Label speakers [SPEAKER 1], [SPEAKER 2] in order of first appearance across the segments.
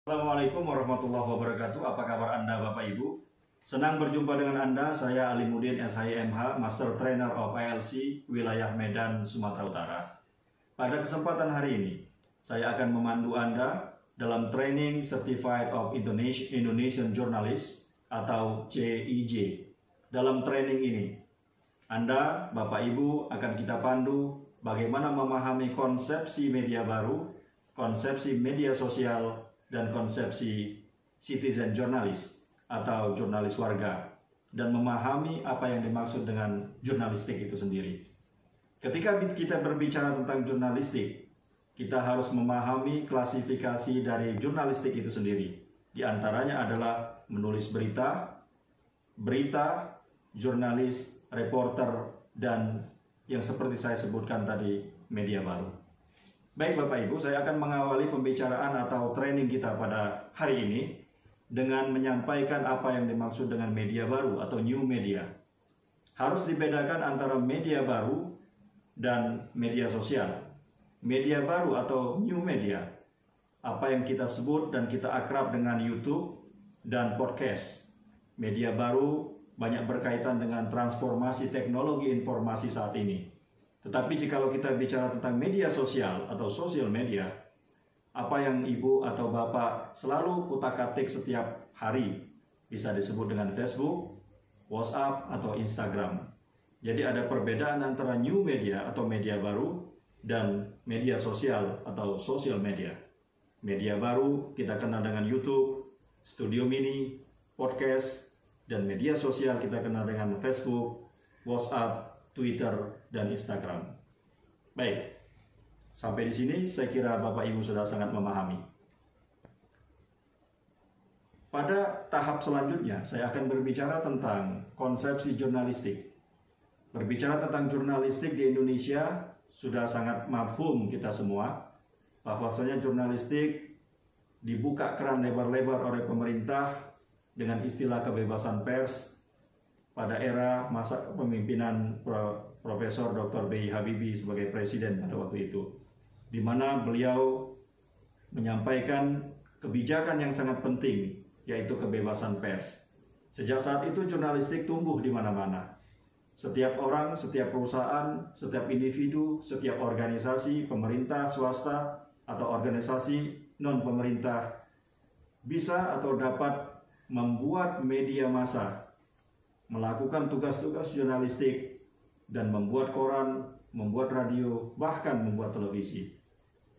[SPEAKER 1] Assalamualaikum warahmatullahi wabarakatuh. Apa kabar Anda Bapak Ibu? Senang berjumpa dengan Anda. Saya Alimuddin SIMH, Master Trainer of ILC, wilayah Medan, Sumatera Utara. Pada kesempatan hari ini, saya akan memandu Anda dalam training Certified of Indonesian Journalist atau CIJ. Dalam training ini, Anda, Bapak Ibu, akan kita pandu bagaimana memahami konsepsi media baru, konsepsi media sosial, dan konsepsi citizen journalist atau jurnalis warga, dan memahami apa yang dimaksud dengan jurnalistik itu sendiri. Ketika kita berbicara tentang jurnalistik, kita harus memahami klasifikasi dari jurnalistik itu sendiri. Di antaranya adalah menulis berita, jurnalis, reporter, dan yang seperti saya sebutkan tadi, media baru. Baik Bapak Ibu, saya akan mengawali pembicaraan atau training kita pada hari ini dengan menyampaikan apa yang dimaksud dengan media baru atau new media. Harus dibedakan antara media baru dan media sosial. Media baru atau new media, apa yang kita sebut dan kita akrab dengan YouTube dan podcast. Media baru banyak berkaitan dengan transformasi teknologi informasi saat ini. Tetapi jikalau kita bicara tentang media sosial atau sosial media, apa yang Ibu atau Bapak selalu kutak-atik setiap hari bisa disebut dengan Facebook, WhatsApp, atau Instagram. Jadi ada perbedaan antara new media atau media baru dan media sosial atau social media. Media baru kita kenal dengan YouTube, Studio Mini, podcast, dan media sosial kita kenal dengan Facebook, WhatsApp, Twitter, dan Instagram. Baik, sampai di sini saya kira Bapak Ibu sudah sangat memahami. Pada tahap selanjutnya, saya akan berbicara tentang konsepsi jurnalistik. Berbicara tentang jurnalistik di Indonesia, sudah sangat mafhum kita semua, bahwasanya jurnalistik dibuka keran lebar-lebar oleh pemerintah dengan istilah kebebasan pers pada era masa kepemimpinan Profesor Dr. B.J. Habibie sebagai presiden pada waktu itu, di mana beliau menyampaikan kebijakan yang sangat penting, yaitu kebebasan pers. Sejak saat itu jurnalistik tumbuh di mana-mana. Setiap orang, setiap perusahaan, setiap individu, setiap organisasi, pemerintah, swasta, atau organisasi non-pemerintah bisa atau dapat membuat media massa, melakukan tugas-tugas jurnalistik, dan membuat koran, membuat radio, bahkan membuat televisi.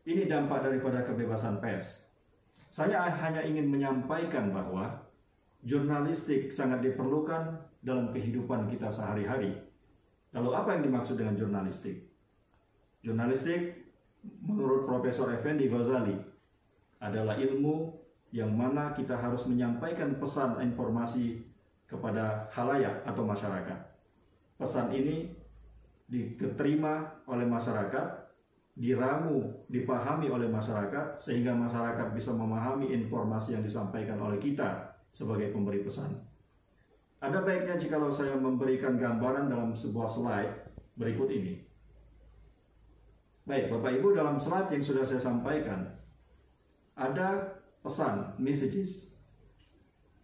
[SPEAKER 1] Ini dampak daripada kebebasan pers. Saya hanya ingin menyampaikan bahwa jurnalistik sangat diperlukan dalam kehidupan kita sehari-hari. Lalu apa yang dimaksud dengan jurnalistik? Jurnalistik menurut Profesor Effendi Ghazali adalah ilmu yang mana kita harus menyampaikan pesan informasi kepada khalayak atau masyarakat. Pesan ini diterima oleh masyarakat, diramu, dipahami oleh masyarakat, sehingga masyarakat bisa memahami informasi yang disampaikan oleh kita sebagai pemberi pesan. Ada baiknya jikalau saya memberikan gambaran dalam sebuah slide berikut ini. Baik, Bapak Ibu, dalam slide yang sudah saya sampaikan, ada pesan, messages.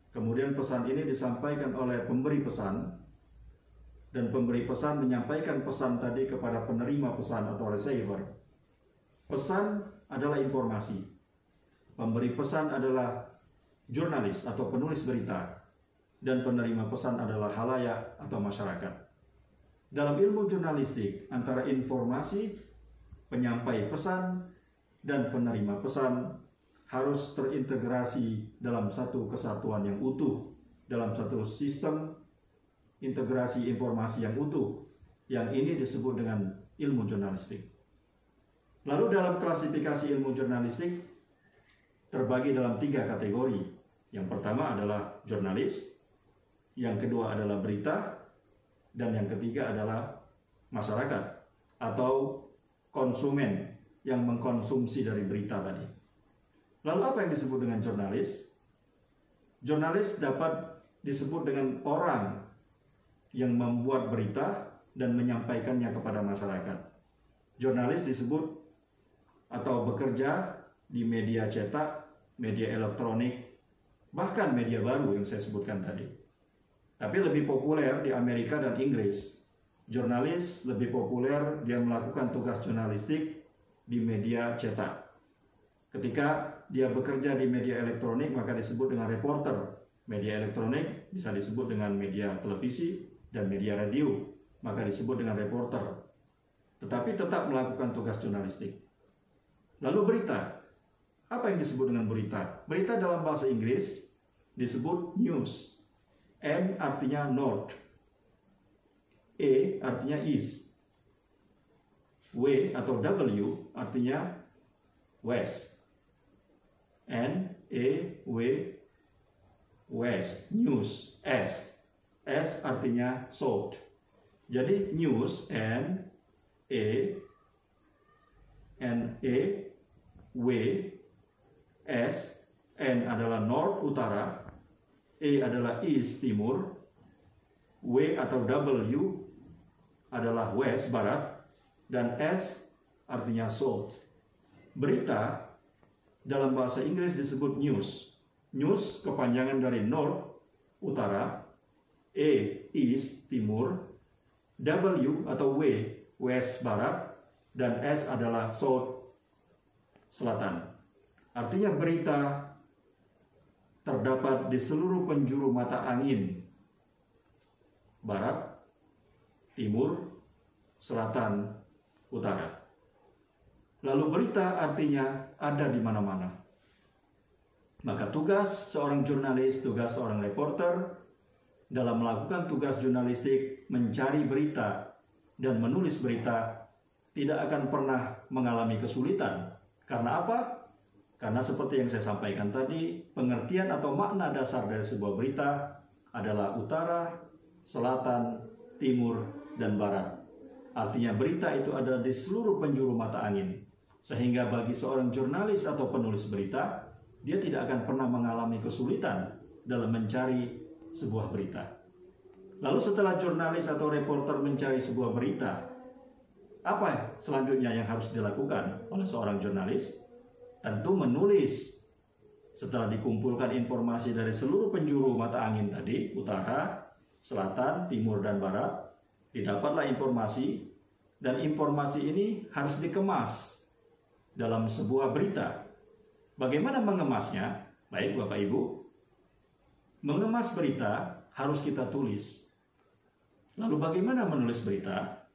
[SPEAKER 1] Kemudian pesan ini disampaikan oleh pemberi pesan, dan pemberi pesan menyampaikan pesan tadi kepada penerima pesan atau receiver. Pesan adalah informasi. Pemberi pesan adalah jurnalis atau penulis berita, dan penerima pesan adalah khalayak atau masyarakat. Dalam ilmu jurnalistik, antara informasi, penyampai pesan, dan penerima pesan harus terintegrasi dalam satu kesatuan yang utuh, dalam satu sistem integrasi informasi yang utuh. Yang ini disebut dengan ilmu jurnalistik. Lalu dalam klasifikasi ilmu jurnalistik terbagi dalam 3 kategori. Yang pertama adalah jurnalis, yang kedua adalah berita, dan yang ketiga adalah masyarakat atau konsumen yang mengkonsumsi dari berita tadi. Lalu apa yang disebut dengan jurnalis? Jurnalis dapat disebut dengan orang yang membuat berita dan menyampaikannya kepada masyarakat. Jurnalis disebut atau bekerja di media cetak media elektronik, bahkan media baru yang saya sebutkan tadi. Tapi lebih populer di Amerika dan Inggris. Jurnalis lebih populer dia melakukan tugas jurnalistik di media cetak. Ketika dia bekerja di media elektronik maka disebut dengan reporter. Media elektronik bisa disebut dengan media televisi dan media radio, maka disebut dengan reporter. Tetapi tetap melakukan tugas jurnalistik. Lalu berita. Apa yang disebut dengan berita? Berita dalam bahasa Inggris disebut news. N artinya north. E artinya east. W atau W artinya west. N, E, W, west. News. S. S artinya south. Jadi news, N, E, W, S, N adalah north, utara, E adalah east, timur, W atau W adalah west, barat, dan S artinya south. Berita dalam bahasa Inggris disebut news. News kepanjangan dari north, utara, E, east, timur, W atau W, west, barat, dan S adalah south, selatan. Artinya berita terdapat di seluruh penjuru mata angin, barat, timur, selatan, utara. Lalu berita artinya ada di mana-mana. Maka tugas seorang jurnalis, tugas seorang reporter dalam melakukan tugas jurnalistik mencari berita dan menulis berita tidak akan pernah mengalami kesulitan. Karena apa? Karena seperti yang saya sampaikan tadi, pengertian atau makna dasar dari sebuah berita adalah utara, selatan, timur, dan barat. Artinya berita itu ada di seluruh penjuru mata angin. Sehingga bagi seorang jurnalis atau penulis berita, dia tidak akan pernah mengalami kesulitan dalam mencari sebuah berita. Lalu setelah jurnalis atau reporter mencari sebuah berita, apa selanjutnya yang harus dilakukan oleh seorang jurnalis? Tentu menulis. Setelah dikumpulkan informasi dari seluruh penjuru mata angin tadi, utara, selatan, timur, dan barat, didapatlah informasi, dan informasi ini harus dikemas dalam sebuah berita. Bagaimana mengemasnya? Baik Bapak Ibu, mengemas berita harus kita tulis. Lalu bagaimana menulis berita?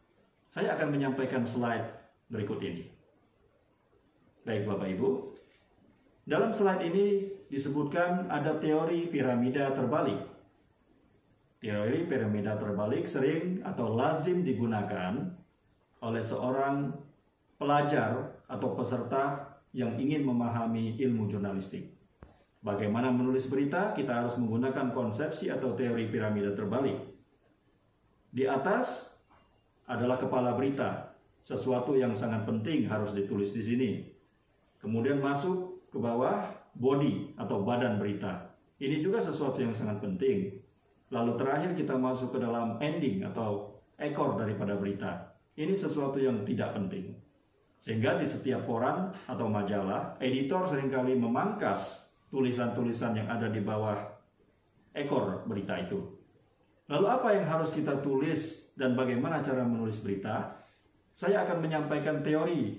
[SPEAKER 1] Saya akan menyampaikan slide berikut ini. Baik Bapak Ibu, dalam slide ini disebutkan ada teori piramida terbalik. Teori piramida terbalik sering atau lazim digunakan oleh seorang pelajar atau peserta yang ingin memahami ilmu jurnalistik. Bagaimana menulis berita? Kita harus menggunakan konsepsi atau teori piramida terbalik. Di atas adalah kepala berita, sesuatu yang sangat penting harus ditulis di sini. Kemudian masuk ke bawah body atau badan berita. Ini juga sesuatu yang sangat penting. Lalu terakhir kita masuk ke dalam ending atau ekor daripada berita. Ini sesuatu yang tidak penting. Sehingga di setiap koran atau majalah, editor seringkali memangkas tulisan-tulisan yang ada di bawah ekor berita itu. Lalu apa yang harus kita tulis dan bagaimana cara menulis berita? Saya akan menyampaikan teori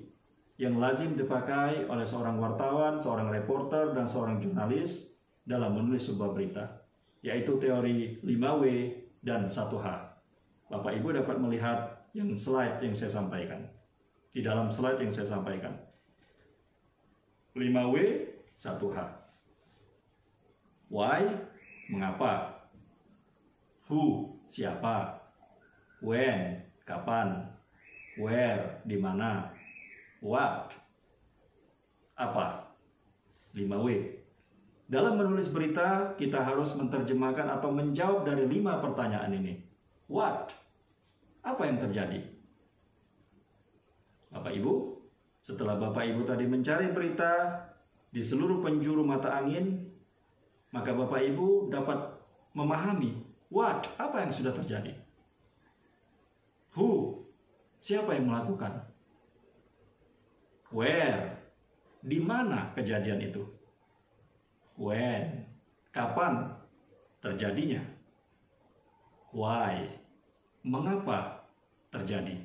[SPEAKER 1] yang lazim dipakai oleh seorang wartawan, seorang reporter, dan seorang jurnalis dalam menulis sebuah berita, yaitu teori 5W dan 1H. Bapak Ibu dapat melihat yang slide yang saya sampaikan. Di dalam slide yang saya sampaikan. 5W, 1H. Why, mengapa. Who, siapa. When, kapan. Where, di mana. What, apa. 5W. Dalam menulis berita, kita harus menerjemahkan atau menjawab dari 5 pertanyaan ini. What, apa yang terjadi? Bapak Ibu, setelah Bapak Ibu tadi mencari berita di seluruh penjuru mata angin, maka Bapak Ibu dapat memahami what, apa yang sudah terjadi. Who, siapa yang melakukan. Where, di mana kejadian itu. When. Kapan terjadinya? Why. Mengapa terjadi?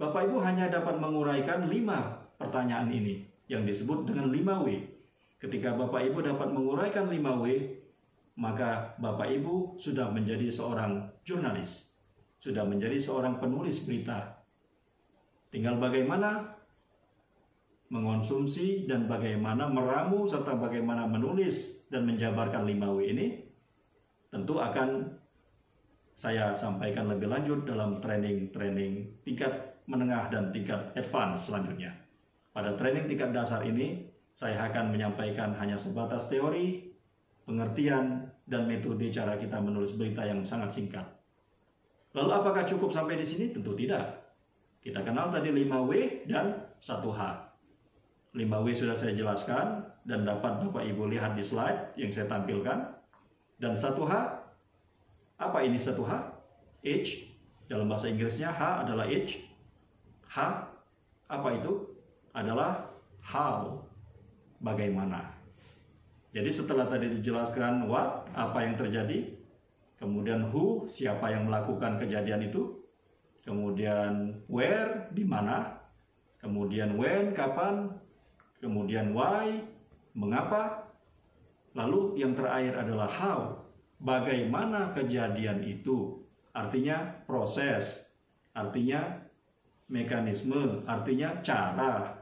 [SPEAKER 1] Bapak Ibu hanya dapat menguraikan 5 pertanyaan ini yang disebut dengan 5W. Ketika Bapak Ibu dapat menguraikan 5W, maka Bapak Ibu sudah menjadi seorang jurnalis, sudah menjadi seorang penulis berita. Tinggal bagaimana mengonsumsi dan bagaimana meramu serta bagaimana menulis dan menjabarkan 5W ini tentu akan saya sampaikan lebih lanjut dalam training tingkat menengah dan tingkat advance selanjutnya. Pada training tingkat dasar ini, saya akan menyampaikan hanya sebatas teori, pengertian, dan metode cara kita menulis berita yang sangat singkat. Lalu apakah cukup sampai di sini? Tentu tidak. Kita kenal tadi 5W dan 1H. 5W sudah saya jelaskan dan dapat Bapak Ibu lihat di slide yang saya tampilkan. Dan 1H, apa ini 1H? H, dalam bahasa Inggrisnya H adalah H. H, apa itu? Adalah how, bagaimana. Jadi setelah tadi dijelaskan what, apa yang terjadi, kemudian who, siapa yang melakukan kejadian itu, kemudian where, di mana, kemudian when, kapan, kemudian why, mengapa, lalu yang terakhir adalah how, bagaimana kejadian itu, artinya proses, artinya mekanisme, artinya cara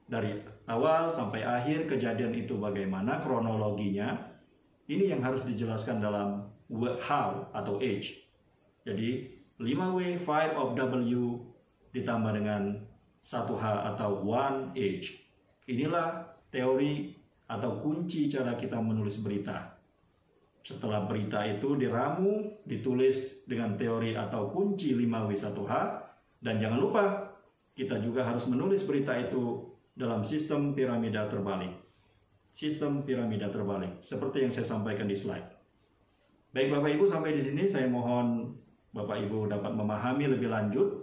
[SPEAKER 1] dari awal sampai akhir kejadian itu bagaimana, kronologinya. Ini yang harus dijelaskan dalam how atau H. Jadi 5W, 5 of W ditambah dengan 1H atau 1H. Inilah teori atau kunci cara kita menulis berita. Setelah berita itu diramu, ditulis dengan teori atau kunci 5W 1H. Dan jangan lupa, kita juga harus menulis berita itu dalam sistem piramida terbalik. Sistem piramida terbalik, seperti yang saya sampaikan di slide. Baik Bapak Ibu, sampai di sini saya mohon Bapak Ibu dapat memahami lebih lanjut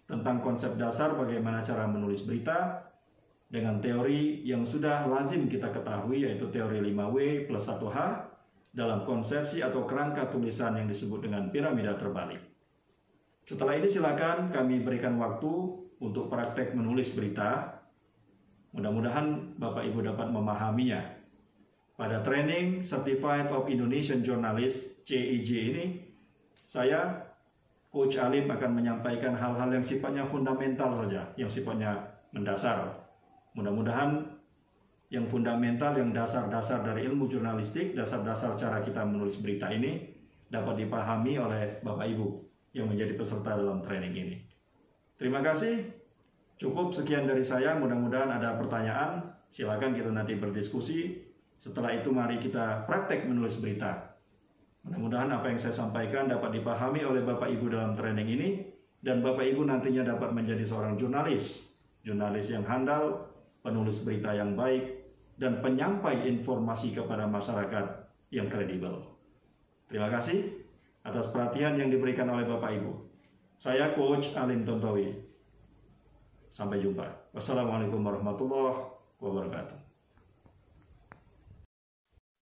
[SPEAKER 1] tentang konsep dasar bagaimana cara menulis berita dengan teori yang sudah lazim kita ketahui, yaitu teori 5W plus 1H dalam konsepsi atau kerangka tulisan yang disebut dengan piramida terbalik. Setelah ini silakan kami berikan waktu untuk praktek menulis berita. Mudah-mudahan Bapak Ibu dapat memahaminya. Pada training Certified of Indonesian Journalist CIJ ini, saya Coach Alim akan menyampaikan hal-hal yang sifatnya fundamental saja, yang sifatnya mendasar. Mudah-mudahan yang fundamental, yang dasar-dasar dari ilmu jurnalistik, dasar-dasar cara kita menulis berita ini dapat dipahami oleh Bapak Ibu yang menjadi peserta dalam training ini. Terima kasih. Cukup sekian dari saya. Mudah-mudahan ada pertanyaan. Silakan kita nanti berdiskusi. Setelah itu mari kita praktek menulis berita. Mudah-mudahan apa yang saya sampaikan dapat dipahami oleh Bapak Ibu dalam training ini. Dan Bapak Ibu nantinya dapat menjadi seorang jurnalis. Jurnalis yang handal, penulis berita yang baik, dan penyampai informasi kepada masyarakat yang kredibel. Terima kasih atas perhatian yang diberikan oleh Bapak Ibu. Saya Coach Alim Tontowi. Sampai jumpa. Wassalamualaikum warahmatullahi wabarakatuh.